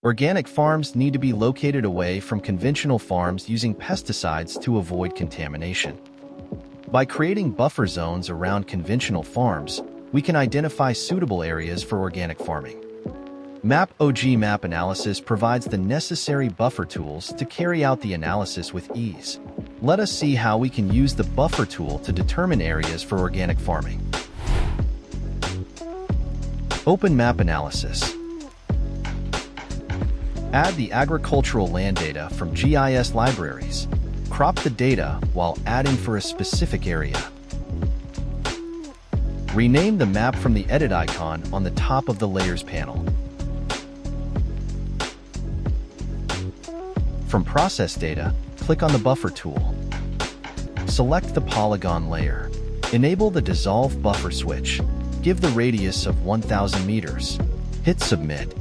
Organic farms need to be located away from conventional farms using pesticides to avoid contamination. By creating buffer zones around conventional farms, we can identify suitable areas for organic farming. MAPOG map analysis provides the necessary buffer tools to carry out the analysis with ease. Let us see how we can use the buffer tool to determine areas for organic farming. Open map analysis. Add the agricultural land data from GIS libraries. Crop the data while adding for a specific area. Rename the map from the edit icon on the top of the Layers panel. From Process Data, click on the Buffer tool. Select the polygon layer. Enable the Dissolve Buffer switch. Give the radius of 1,000 meters. Hit Submit.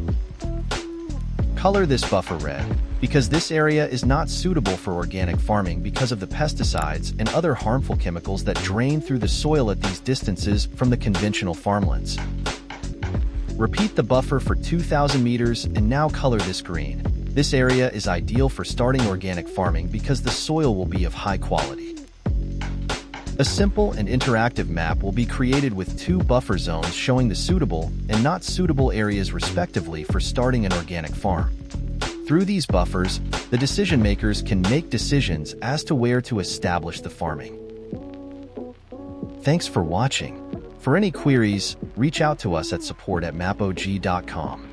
Color this buffer red, because this area is not suitable for organic farming because of the pesticides and other harmful chemicals that drain through the soil at these distances from the conventional farmlands. Repeat the buffer for 2,000 meters and now color this green. This area is ideal for starting organic farming because the soil will be of high quality. A simple and interactive map will be created with 2 buffer zones showing the suitable and not suitable areas respectively for starting an organic farm. Through these buffers, the decision makers can make decisions as to where to establish the farming. Thanks for watching. For any queries, reach out to us at support@mapog.com.